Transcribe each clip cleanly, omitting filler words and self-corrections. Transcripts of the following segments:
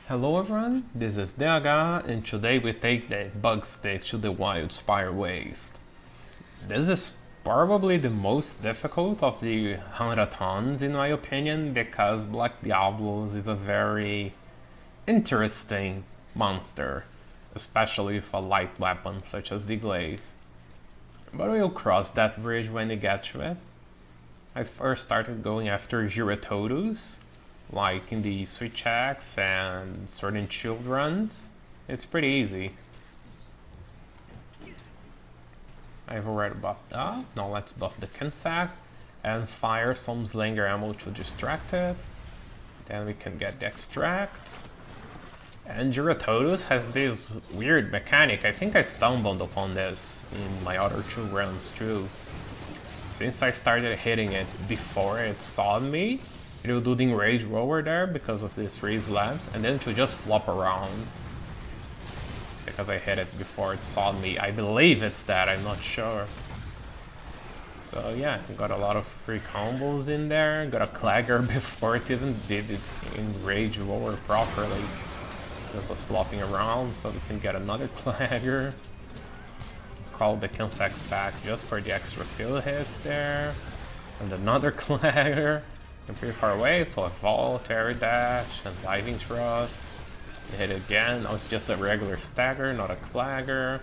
Hello everyone, this is Deviljo, and today we take the bug stick to the wildfire waste. This is probably the most difficult of the 100 tons in my opinion, because Black Diablos is a very interesting monster, especially with a light weapon such as the Glaive. But we'll cross that bridge when we get to it. I first started going after Girros, like in the switch axe and sword and shield runs. It's pretty easy. I've already buffed that. Now let's buff the Kinsack and fire some slinger ammo to distract it. Then we can get the extract. And Girros has this weird mechanic. I think I stumbled upon this in my other two runs too. Since I started hitting it before it saw me, it will do the enrage roller there because of these 3 slabs, and then it will just flop around. Because I hit it before it saw me. I believe it's that, I'm not sure. So yeah, got a lot of free combos in there. Got a Clagger before it even did it enrage roller properly. This was flopping around, so we can get another Clagger. Call the Kinsack back just for the extra kill hits there. And another Clagger. I'm pretty far away, so I vault, air dash, and diving thrust. Hit it again. Now it's just a regular stagger, not a Clagger.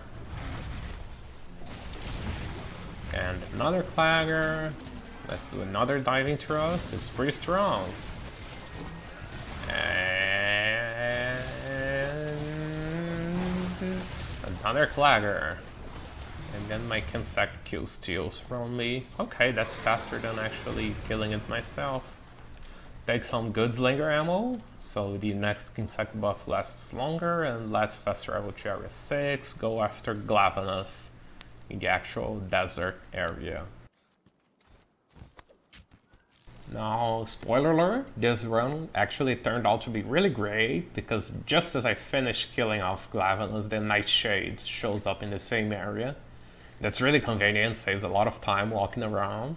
And another Clagger. Let's do another diving thrust. It's pretty strong. And another Clagger. And then my Kinsack Q steals from me. Okay, that's faster than actually killing it myself. Take some good slinger ammo, so the next Kinsack buff lasts longer and lasts faster travel to area 6. Go after Glavines in the actual desert area. Now, spoiler alert, this run actually turned out to be really great, because just as I finished killing off Glavines, the Nightshade shows up in the same area. That's really convenient, saves a lot of time walking around.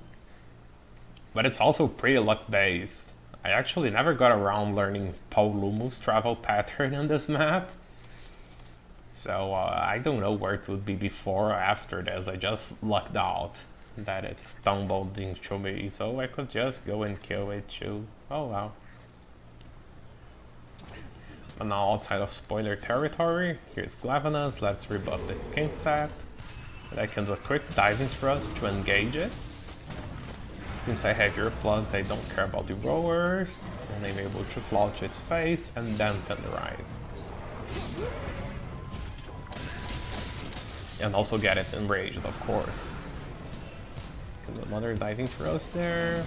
But it's also pretty luck-based. I actually never got around learning Paulumu's travel pattern on this map. So I don't know where it would be before or after this. I just lucked out that it stumbled into me, so I could just go and kill it too. Oh wow. But now outside of spoiler territory, here's Glavines. Let's rebuff the Kinsack. I can do a quick diving thrust to engage it. Since I have earplugs, I don't care about the rollers, and I'm able to fly to its face and then tenderize. And also get it enraged, of course. Can do another diving thrust there.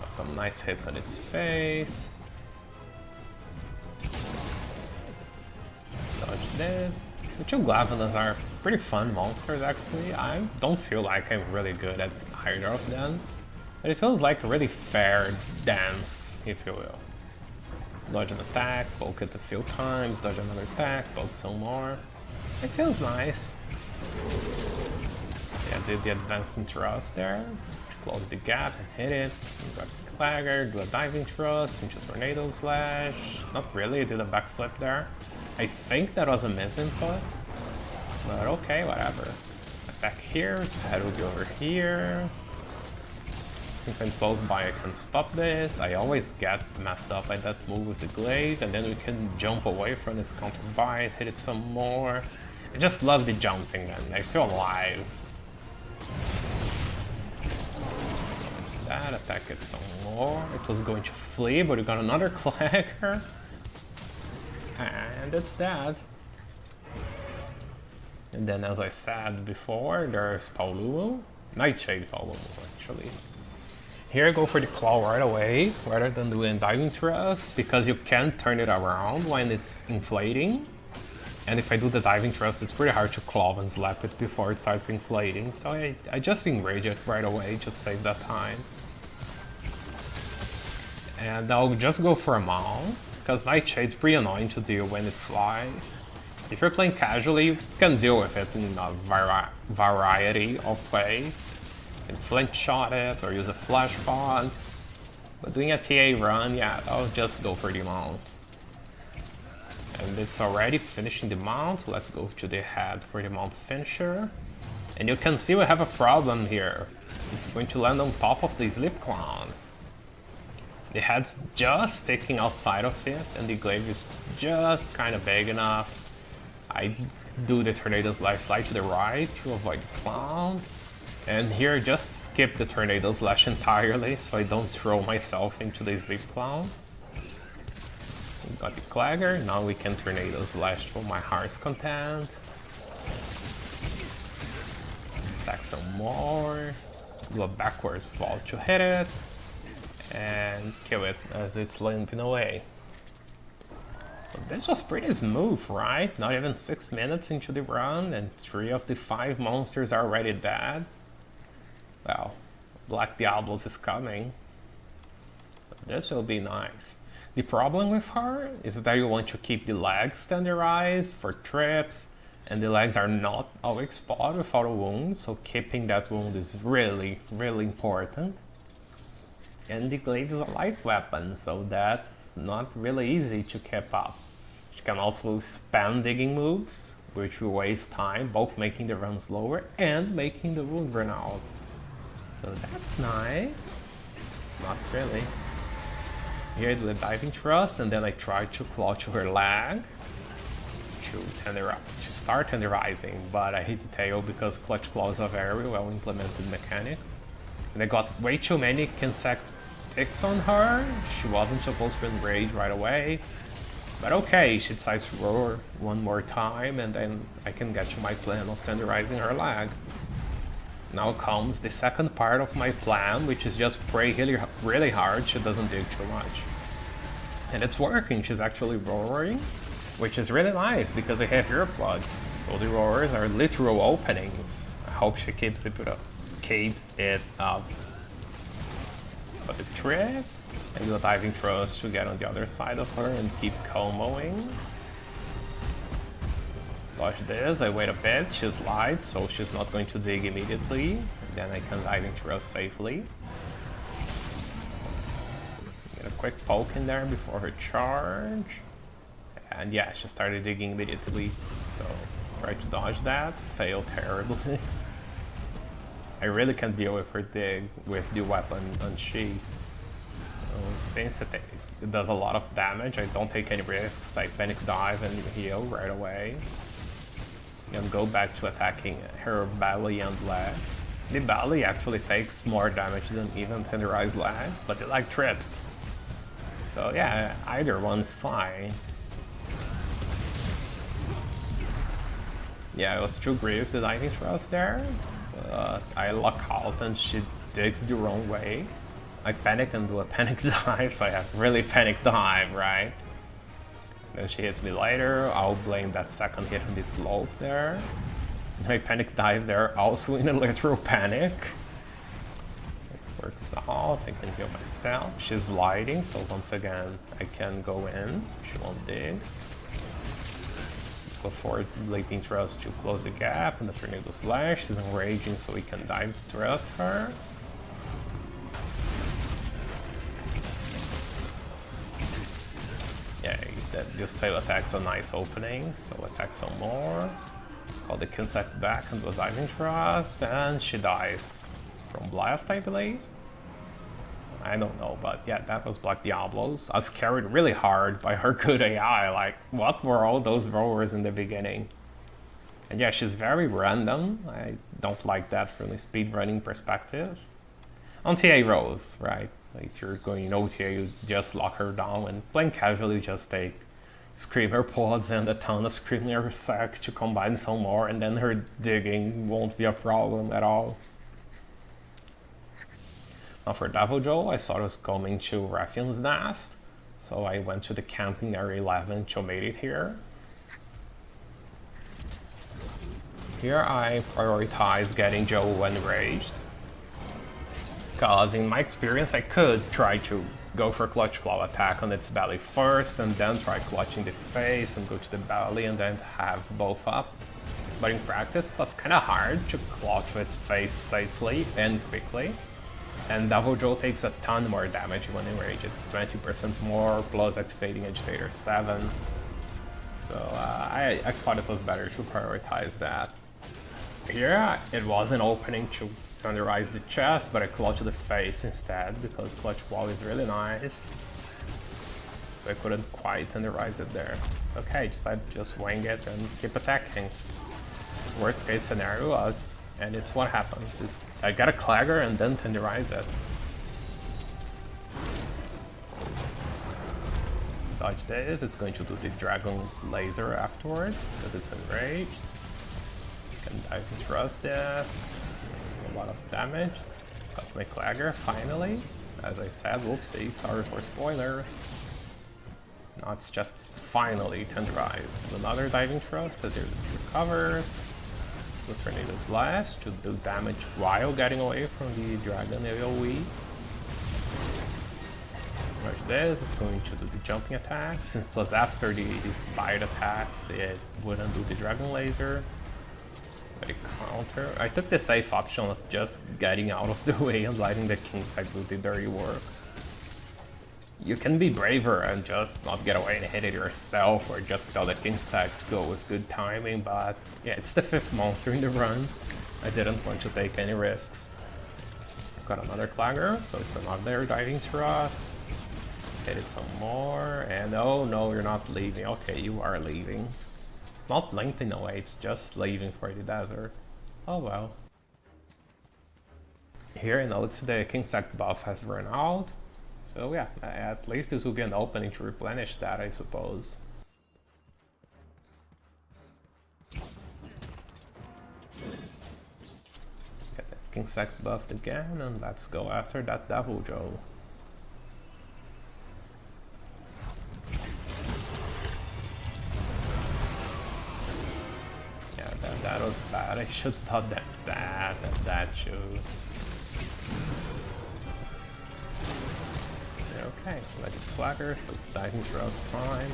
Got some nice hits on its face. Dodge this. The two Glavines are pretty fun monsters actually. I don't feel like I'm really good at either of them, but it feels like a really fair dance, if you will. Dodge an attack, poke it a few times, dodge another attack, poke some more. It feels nice. Yeah, did the advancing thrust there, close the gap and hit it. Got the Clagger, do a diving thrust into tornado slash. Not really, it did a backflip there. I think that was a misinput, but okay, whatever. Attack here, its head will be over here. Since I'm close by, I can stop this. I always get messed up by that move with the Glaive, and then we can jump away from its counter bite, hit it some more. I just love the jumping, man. I feel alive. That, attack it some more. It was going to flee, but we got another Clagger. And it's that. And then, as I said before, there's Paulumu. Nightshade Paulumu, actually. Here I go for the claw right away, rather than doing diving thrust, because you can turn it around when it's inflating. And if I do the diving thrust, it's pretty hard to claw and slap it before it starts inflating. So I just enrage it right away, just save that time. And I'll just go for a mount, because Nightshade's pretty annoying to deal when it flies. If you're playing casually, you can deal with it in a variety of ways. You can flint shot it or use a flash pod. But doing a TA run, yeah, I'll just go for the mount. And it's already finishing the mount. Let's go to the head for the mount finisher. And you can see we have a problem here. It's going to land on top of the Sleep Clown. The head's just sticking outside of it, and the glaive is just kind of big enough. I do the Tornado Slash slide to the right to avoid the clown. And here just skip the Tornado Slash entirely so I don't throw myself into the Sleep Clown. We got the Clagger, now we can Tornado Slash for my heart's content. Attack some more. Do a backwards vault to hit it. And kill it as it's limping away. So this was pretty smooth, right? Not even 6 minutes into the run and 3 of the 5 monsters are already dead. Well, Black Diablos is coming. This will be nice. The problem with her is that you want to keep the legs standardized for trips, and the legs are not always spotted without a wound, so keeping that wound is really, really important. And the glaive is a light weapon, so that's not really easy to keep up. She can also spam digging moves, which will waste time, both making the run slower and making the wound run out. So that's nice. Not really. Here I do a diving thrust, and then I try to claw to her leg to start tenderizing, but I hit the tail because clutch claw is a very well implemented mechanic. And I got way too many Kinsect ticks on her. She wasn't supposed to enrage right away. But okay, she decides to roar one more time, and then I can get to my plan of tenderizing her leg. Now comes the second part of my plan, which is just pray really hard she doesn't dig too much. And it's working, she's actually roaring, which is really nice because I have earplugs, so the roars are literal openings. I hope she keeps it up. But the trick, I do a diving thrust to get on the other side of her and keep comboing. Dodge this, I wait a bit, she slides, so she's not going to dig immediately. Then I can diving thrust safely. Get a quick poke in there before her charge. And yeah, she started digging immediately, so try to dodge that, failed terribly. I really can't deal with her dig with the weapon unsheathed. Since it does a lot of damage, I don't take any risks. I panic dive and heal right away. And go back to attacking her belly and leg. The belly actually takes more damage than even tenderized leg, but it like trips. So yeah, either one's fine. Yeah, it was too brief the diving thrust there. I lock out and she digs the wrong way. I panic and do a panic dive, so I have really panic dive, right? Then she hits me later, I'll blame that second hit on the slope there. I panic dive there, also in a literal panic. It works out, I can heal myself. She's sliding, so once again I can go in, she won't dig. Go forward, leaping thrust to close the gap, and the Tornado Slash. She's enraging, so we can dive thrust her. Yeah, this tail attack's a nice opening, so attack some more. Call the Kinsect back and do a diving thrust, and she dies from blast, I believe. I don't know, but yeah, that was Black Diablos. I was carried really hard by her good AI, like, what were all those roars in the beginning? And yeah, she's very random. I don't like that from a speedrunning perspective. On TA rolls, right? Like, if you're going in OTA, you just lock her down, and playing casually, just take Screamer Pods and a ton of Screamer Sack to combine some more, and then her digging won't be a problem at all. Now for Deviljo, I saw it was coming to Ruffian's Nest, so I went to the camping area 11 to made it here. Here I prioritize getting Joe enraged, because in my experience I could try to go for Clutch Claw attack on its belly first, and then try clutching the face and go to the belly and then have both up. But in practice it was kinda hard to claw to its face safely and quickly. And Deviljo takes a ton more damage when enraged. It's 20% more, plus activating Agitator 7. So I thought it was better to prioritize that. Here it was an opening to tenderize the chest, but I clutched the face instead because clutch wall is really nice. So I couldn't quite tenderize it there. Okay, decided to just wing it and keep attacking. Worst case scenario was, and it's what happens, is I get a Clagger and then tenderize it. Dodge this, it's going to do the Dragon Laser afterwards because it's enraged. Can dive and thrust this. A lot of damage. Got my Clagger finally. As I said, whoopsie, sorry for spoilers. Now it's just finally tenderized. Another diving thrust as it recovers. The Tornado Slash to do damage while getting away from the Dragon AoE. Rush this, it's going to do the jumping attack. Since it was after the bite attacks, it wouldn't do the Dragon Laser. But it counter. I took the safe option of just getting out of the way and letting the Kingside do the dirty work. You can be braver and just not get away and hit it yourself, or just tell the Kingside to go with good timing, but yeah, it's the 5th monster in the run. I didn't want to take any risks. Got another Clagger, so it's another diving thrust. Hit it some more, and oh no, you're not leaving. Okay, you are leaving. It's not lengthening away, it's just leaving for the desert. Oh well. Here I notice the Kingside buff has run out. So yeah, at least this will be an opening to replenish that, I suppose. Get the Kingside buffed again, and let's go after that Deviljo. Yeah, that was bad. I should have thought that too. Okay, let's Clagger, so it's diving throughout fine.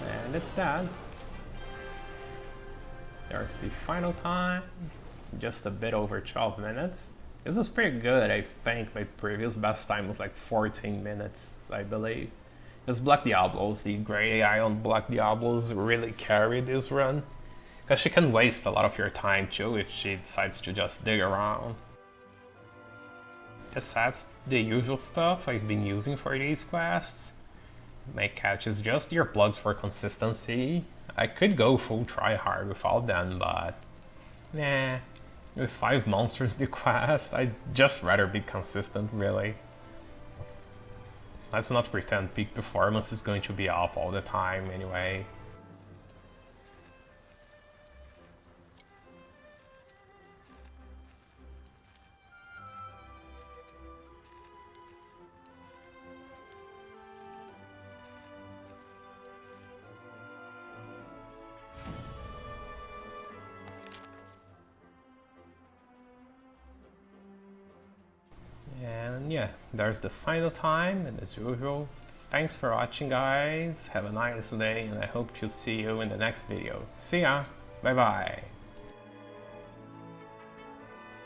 And it's dead. There's the final time. Just a bit over 12 minutes. This was pretty good, I think. My previous best time was like 14 minutes, I believe. This Black Diablos, the gray AI on Black Diablos really carried this run. Because she can waste a lot of your time too if she decides to just dig around. Just that's the usual stuff I've been using for these quests. My catch is just earplugs for consistency. I could go full try hard without them, but nah. With 5 monsters the quest, I'd just rather be consistent, really. Let's not pretend peak performance is going to be up all the time anyway. And yeah, there's the final time, and as usual, thanks for watching guys, have a nice day, and I hope to see you in the next video. See ya, bye bye!